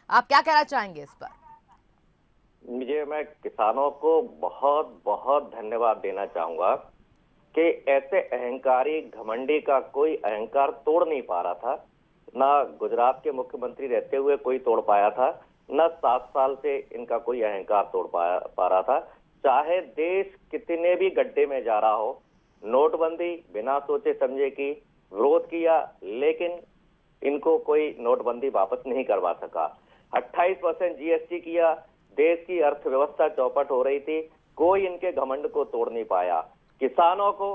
आप क्या कहना चाहेंगे इस पर? मैं किसानों को बहुत बहुत धन्यवाद देना चाहूंगा कि ऐसे अहंकारी घमंडी का कोई अहंकार तोड़ नहीं पा रहा था। ना गुजरात के मुख्यमंत्री रहते हुए कोई तोड़ पाया था, न 7 साल से इनका कोई अहंकार तोड़ पा रहा था। चाहे देश कितने भी गड्ढे में जा रहा हो, नोटबंदी बिना सोचे समझे की विरोध किया, लेकिन इनको कोई नोटबंदी वापस नहीं करवा सका। 28% जीएसटी किया, देश की अर्थव्यवस्था चौपट हो रही थी, कोई इनके घमंड को तोड़ नहीं पाया। किसानों को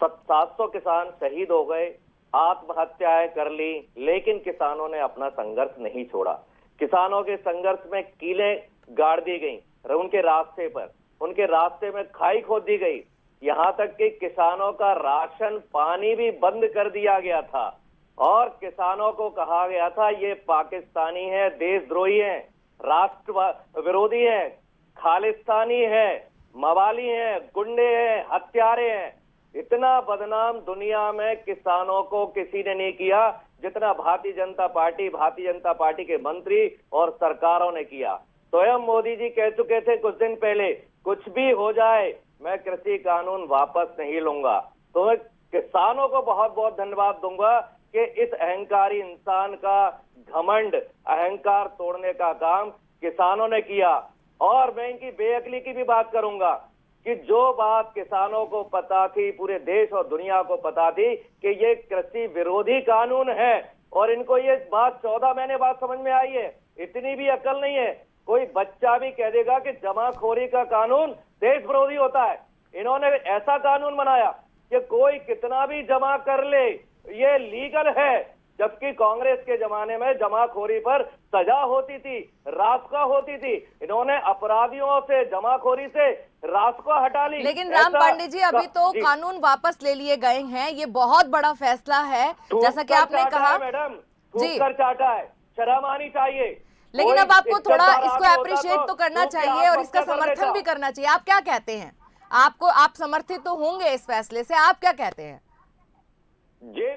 700 किसान शहीद हो गए, आत्महत्याएं कर ली, लेकिन किसानों ने अपना संघर्ष नहीं छोड़ा। किसानों के संघर्ष में कीलें गाड़ दी गई, उनके रास्ते पर, उनके रास्ते में खाई खोद दी गई, यहां तक कि किसानों का राशन पानी भी बंद कर दिया गया था और किसानों को कहा गया था ये पाकिस्तानी है, देशद्रोही है, राष्ट्र विरोधी है, खालिस्तानी है, मवाली है, गुंडे हैं, हत्यारे हैं। इतना बदनाम दुनिया में किसानों को किसी ने नहीं किया जितना भारतीय जनता पार्टी के मंत्री और सरकारों ने किया। स्वयं मोदी जी कह चुके थे कुछ दिन पहले, कुछ भी हो जाए मैं कृषि कानून वापस नहीं लूंगा। तो मैं किसानों को बहुत बहुत धन्यवाद दूंगा कि इस अहंकारी इंसान का घमंड, अहंकार तोड़ने का काम किसानों ने किया। और मैं इनकी बेअकली की भी बात करूंगा कि जो बात किसानों को पता थी, पूरे देश और दुनिया को पता थी कि ये कृषि विरोधी कानून है, और इनको ये बात 14 महीने बाद समझ में आई है। इतनी भी अकल नहीं है, कोई बच्चा भी कह देगा कि जमाखोरी का कानून देश विरोधी होता है। इन्होंने ऐसा कानून बनाया कि कोई कितना भी जमा कर ले, ये लीगल है, जबकि कांग्रेस के जमाने में जमाखोरी पर सजा होती थी, रासुका होती थी। इन्होंने अपराधियों से, जमाखोरी से रासुका हटा ली। लेकिन राम पांडे जी, अभी तो कानून वापस ले लिए गए हैं, ये बहुत बड़ा फैसला है, जैसा कि आपने कहा। मैडम, थूक कर चाटा है, शर्म आनी चाहिए। लेकिन अब आपको थोड़ा इसको अप्रिशिएट तो करना चाहिए और इसका समर्थन भी करना चाहिए। आप क्या कहते हैं? आप समर्थित तो होंगे इस फैसले से, आप क्या कहते हैं? जी,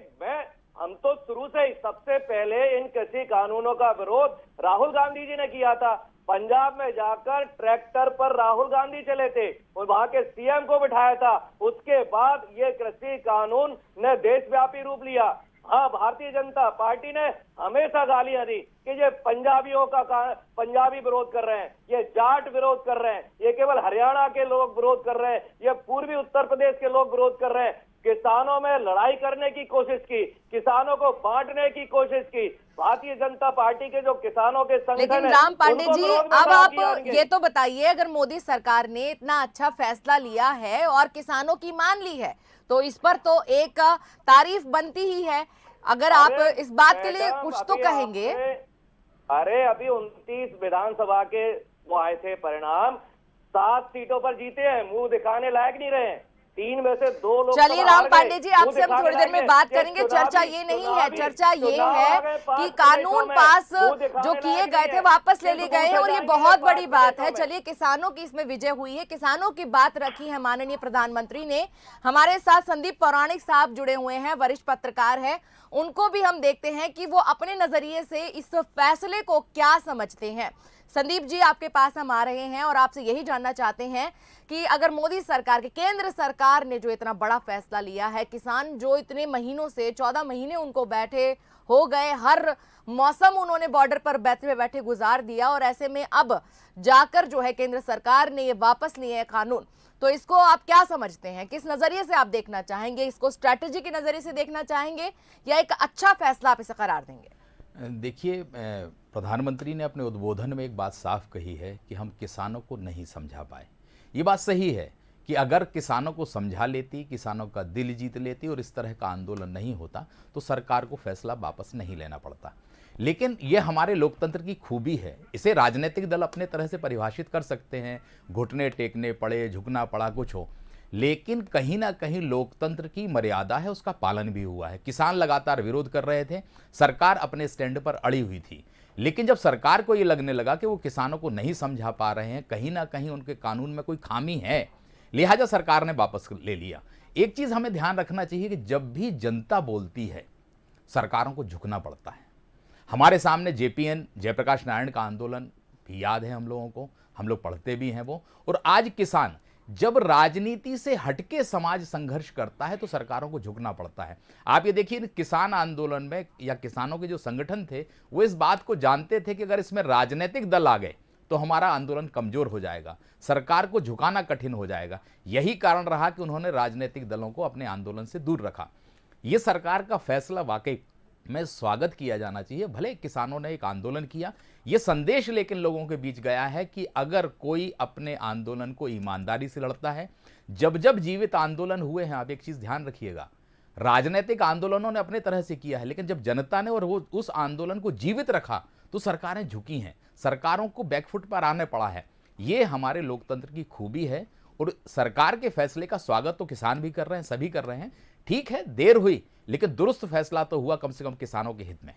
हम तो शुरू से ही, सबसे पहले इन कृषि कानूनों का विरोध राहुल गांधी जी ने किया था। पंजाब में जाकर ट्रैक्टर पर राहुल गांधी चले थे और वहां के सीएम को बिठाया था। उसके बाद ये कृषि कानून ने देशव्यापी रूप लिया। हाँ, भारतीय जनता पार्टी ने हमेशा गालियां दी कि ये पंजाबियों का पंजाबी विरोध कर रहे हैं, ये जाट विरोध कर रहे हैं, ये केवल हरियाणा के लोग विरोध कर रहे हैं, ये पूर्वी उत्तर प्रदेश के लोग विरोध कर रहे हैं। किसानों में लड़ाई करने की कोशिश की, किसानों को बांटने की कोशिश की। भारतीय जनता पार्टी के जो किसानों के संगठन, लेकिन राम पांडे जी, अब आप ये तो बताइए, अगर मोदी सरकार ने इतना अच्छा फैसला लिया है और किसानों की मान ली है, तो इस पर तो एक तारीफ बनती ही है। अगर आप इस बात के लिए कुछ तो कहेंगे। अरे अभी 29 विधानसभा के वो आए थे परिणाम, 7 सीटों पर जीते हैं, मुंह दिखाने लायक नहीं रहे। 3 में से 2 लोग। चलिए राम पांडे जी, आपसे हम थोड़ी देर में बात करेंगे। चर्चा ये नहीं है, चर्चा ये है कि कानून पास जो किए गए थे वापस ले लिए गए हैं और ये बहुत बड़ी बात है। चलिए, किसानों की इसमें विजय हुई है, किसानों की बात रखी है माननीय प्रधानमंत्री ने। हमारे साथ संदीप पौराणिक साहब जुड़े हुए हैं, वरिष्ठ पत्रकार है, उनको भी हम देखते हैं कि वो अपने नजरिए से इस फैसले को क्या समझते हैं। संदीप जी, आपके पास हम आ रहे हैं और आपसे यही जानना चाहते हैं कि अगर मोदी सरकार के, केंद्र सरकार ने जो इतना बड़ा फैसला लिया है, किसान जो इतने महीनों से, 14 महीने उनको बैठे हो गए, हर मौसम उन्होंने बॉर्डर पर बैठे गुजार दिया, और ऐसे में अब जाकर जो है केंद्र सरकार ने ये वापस लिए है कानून, तो इसको आप क्या समझते हैं? किस नजरिए से आप देखना चाहेंगे? इसको स्ट्रैटेजी के नजरिए से देखना चाहेंगे या एक अच्छा फैसला आप इसे करार देंगे? देखिए, प्रधानमंत्री ने अपने उद्बोधन में एक बात साफ कही है कि हम किसानों को नहीं समझा पाए। ये बात सही है कि अगर किसानों को समझा लेती, किसानों का दिल जीत लेती और इस तरह का आंदोलन नहीं होता, तो सरकार को फैसला वापस नहीं लेना पड़ता। लेकिन ये हमारे लोकतंत्र की खूबी है। इसे राजनीतिक दल अपने तरह से परिभाषित कर सकते हैं, घुटने टेकने पड़े, झुकना पड़ा, कुछ हो, लेकिन कहीं ना कहीं लोकतंत्र की मर्यादा है, उसका पालन भी हुआ है। किसान लगातार विरोध कर रहे थे, सरकार अपने स्टैंड पर अड़ी हुई थी, लेकिन जब सरकार को ये लगने लगा कि वो किसानों को नहीं समझा पा रहे हैं, कहीं ना कहीं उनके कानून में कोई खामी है, लिहाजा सरकार ने वापस ले लिया। एक चीज हमें ध्यान रखना चाहिए कि जब भी जनता बोलती है, सरकारों को झुकना पड़ता है। हमारे सामने जेपीएन जयप्रकाश नारायण का आंदोलन भी याद है हम लोगों को, हम लोग पढ़ते भी हैं वो। और आज किसान जब राजनीति से हटके समाज संघर्ष करता है तो सरकारों को झुकना पड़ता है। आप ये देखिए, किसान आंदोलन में या किसानों के जो संगठन थे वो इस बात को जानते थे कि अगर इसमें राजनीतिक दल आ गए तो हमारा आंदोलन कमजोर हो जाएगा, सरकार को झुकाना कठिन हो जाएगा। यही कारण रहा कि उन्होंने राजनीतिक दलों को अपने आंदोलन से दूर रखा। ये सरकार का फैसला वाकई में स्वागत किया जाना चाहिए। भले किसानों ने एक आंदोलन किया, ये संदेश लेकिन लोगों के बीच गया है कि अगर कोई अपने आंदोलन को ईमानदारी से लड़ता है, जब जब जीवित आंदोलन हुए हैं, आप एक चीज ध्यान रखिएगा, राजनीतिक आंदोलनों ने अपने तरह से किया है, लेकिन जब जनता ने और वो उस आंदोलन को जीवित रखा तो सरकारें झुकी हैं, सरकारों को बैकफुट पर आने पड़ा है। ये हमारे लोकतंत्र की खूबी है और सरकार के फैसले का स्वागत तो किसान भी कर रहे हैं, सभी कर रहे हैं। ठीक है, देर हुई लेकिन दुरुस्त फैसला तो हुआ, कम से कम किसानों के हित में।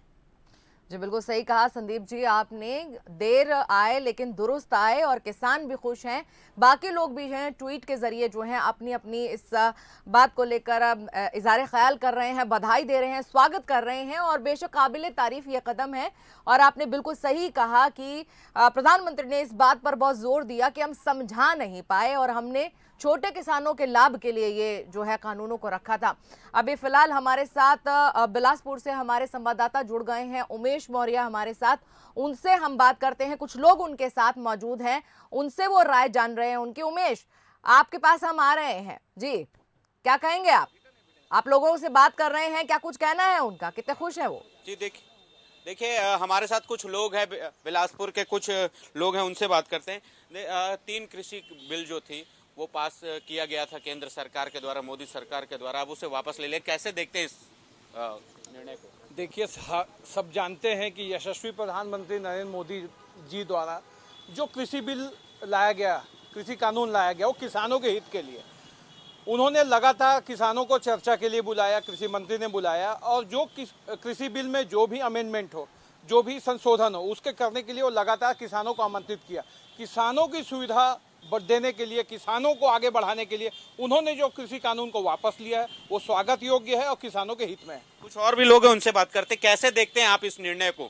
जी बिल्कुल सही कहा संदीप जी आपने, देर आए लेकिन दुरुस्त आए और किसान भी खुश हैं, बाकी लोग भी हैं ट्वीट के जरिए जो हैं अपनी अपनी इस बात को लेकर इज़हार ख्याल कर रहे हैं, बधाई दे रहे हैं, स्वागत कर रहे हैं और बेशक काबिल तारीफ ये कदम है। और आपने बिल्कुल सही कहा कि प्रधानमंत्री ने इस बात पर बहुत जोर दिया कि हम समझा नहीं पाए और हमने छोटे किसानों के लाभ के लिए ये जो है कानूनों को रखा था। अभी फिलहाल हमारे साथ बिलासपुर से हमारे संवाददाता जुड़ गए हैं, उमेश मौर्य हमारे साथ, उनसे हम बात करते हैं। कुछ लोग उनके साथ मौजूद हैं, उनसे वो राय जान रहे हैं उनकी। उमेश, आपके पास हम आ रहे हैं जी, क्या कहेंगे आप लोगों से बात कर रहे हैं, क्या कुछ कहना है उनका, कितने खुश है वो? जी देखिए हमारे साथ कुछ लोग हैं, बिलासपुर के कुछ लोग हैं, उनसे बात करते हैं। 3 कृषि बिल जो थी वो पास किया गया था केंद्र सरकार के द्वारा, मोदी सरकार के द्वारा, अब उसे वापस ले ले, कैसे देखते हैं इस निर्णय को? देखिए, सब जानते हैं कि यशस्वी प्रधानमंत्री नरेंद्र मोदी जी द्वारा जो कृषि बिल लाया गया, कृषि कानून लाया गया, वो किसानों के हित के लिए। उन्होंने लगातार किसानों को चर्चा के लिए बुलाया, कृषि मंत्री ने बुलाया, और जो कृषि बिल में जो भी अमेंडमेंट हो, जो भी संशोधन हो, उसके करने के लिए वो लगातार किसानों को आमंत्रित किया। किसानों की सुविधा देने के लिए, किसानों को आगे बढ़ाने के लिए उन्होंने जो कृषि कानून को वापस लिया है वो स्वागत योग्य है और किसानों के हित में है। कुछ और भी लोग हैं, उनसे बात करते, कैसे देखते हैं आप इस निर्णय को?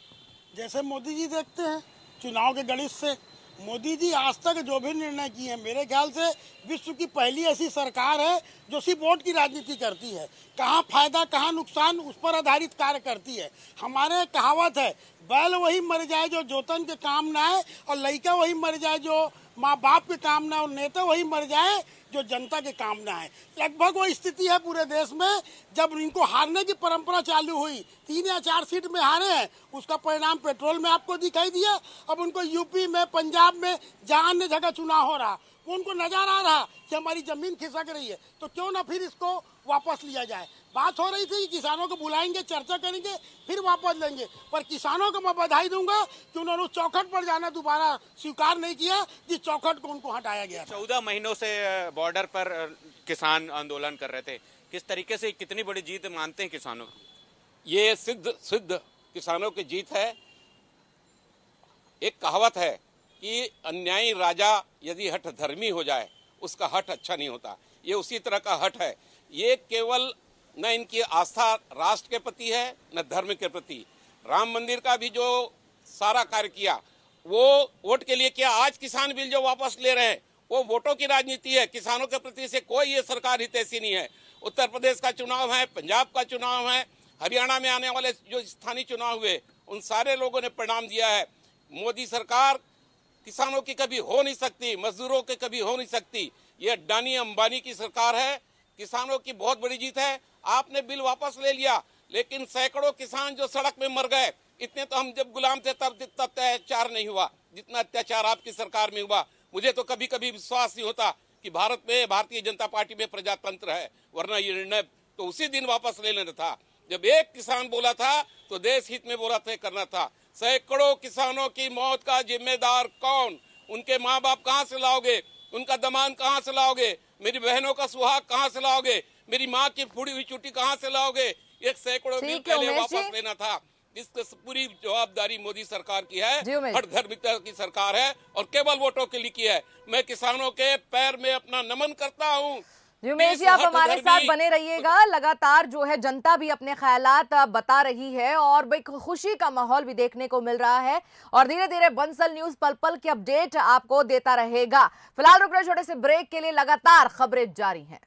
जैसे मोदी जी देखते हैं चुनाव के गणित से, मोदी जी आज तक जो भी निर्णय किए हैं, मेरे ख्याल से विश्व की पहली ऐसी सरकार है जो सिर्फ वोट की राजनीति करती है। कहाँ फायदा कहाँ नुकसान उस पर आधारित कार्य करती है। हमारे कहावत है, बैल वही मर जाए जो जोतन के काम ना आए, और लड़का वही मर जाए जो माँ बाप के काम ना, और नेता वही मर जाए जो जनता के काम ना है। लगभग वो स्थिति है पूरे देश में। जब इनको हारने की परंपरा चालू हुई, 3 या 4 सीट में हारे हैं, उसका परिणाम पेट्रोल में आपको दिखाई दिया। अब उनको यूपी में, पंजाब में, जहाँ अन्य जगह चुनाव हो रहा, वो उनको नजर आ रहा कि हमारी जमीन खिसक रही है, तो क्यों ना फिर इसको वापस लिया जाए। बात हो रही थी कि किसानों को बुलाएंगे, चर्चा करेंगे, फिर वापस लेंगे, पर किसानों को मैं बधाई दूंगा कि उन्होंने उस चौखट पर जाना दोबारा स्वीकार नहीं किया जिस चौखट को उनको हटाया गया। 14 महीनों से बॉर्डर पर किसान आंदोलन कर रहे थे, किस तरीके से, कितनी बड़ी जीत मानते हैं किसानों की? ये सिद्ध किसानों की जीत है। एक कहावत है कि अन्यायी राजा यदि हठ धर्मी हो जाए उसका हठ अच्छा नहीं होता, ये उसी तरह का हठ है। ये केवल न इनकी आस्था राष्ट्र के प्रति है न धर्म के प्रति। राम मंदिर का भी जो सारा कार्य किया वो वोट के लिए किया। आज किसान बिल जो वापस ले रहे हैं वो वोटों की राजनीति है, किसानों के प्रति से कोई ये सरकार हितैषी नहीं है। उत्तर प्रदेश का चुनाव है, पंजाब का चुनाव है, हरियाणा में आने वाले जो स्थानीय चुनाव हुए उन सारे लोगों ने परिणाम दिया है। मोदी सरकार किसानों की कभी हो नहीं सकती, मजदूरों की कभी हो नहीं सकती। ये अडानी अंबानी की सरकार है। किसानों की बहुत बड़ी जीत है। आपने बिल वापस ले लिया, लेकिन सैकड़ों किसान जो सड़क में मर गए, इतने तो हम जब गुलाम थे तब अत्याचार नहीं हुआ जितना अत्याचार आपकी सरकार में हुआ। मुझे तो कभी कभी विश्वास नहीं होता कि भारत में, भारतीय जनता पार्टी में प्रजातंत्र है, वरना ये निर्णय तो उसी दिन वापस ले लेना था। जब एक किसान बोला था तो देश हित में बोला था, करना था। सैकड़ों किसानों की मौत का जिम्मेदार कौन? उनके माँ बाप कहाँ से लाओगे? उनका दमान कहाँ से लाओगे? मेरी बहनों का सुहाग कहाँ से लाओगे? मेरी माँ की फूड़ी हुई चुटी कहाँ से लाओगे? एक सैकड़ों दिन पहले वापस लेना था। इसकी पूरी जवाबदारी मोदी सरकार की है, हर धार्मिकता की सरकार है और केवल वोटों के लिए की है। मैं किसानों के पैर में अपना नमन करता हूँ। जी उमेश जी, इस आप हठ हमारे धर्मी- साथ बने रहिएगा। लगातार जो है जनता भी अपने ख्यालात बता रही है और भाई खुशी का माहौल भी देखने को मिल रहा है और धीरे धीरे बंसल न्यूज पल पल की अपडेट आपको देता रहेगा। फिलहाल रुक रहे छोटे से ब्रेक के लिए, लगातार खबरें जारी हैं।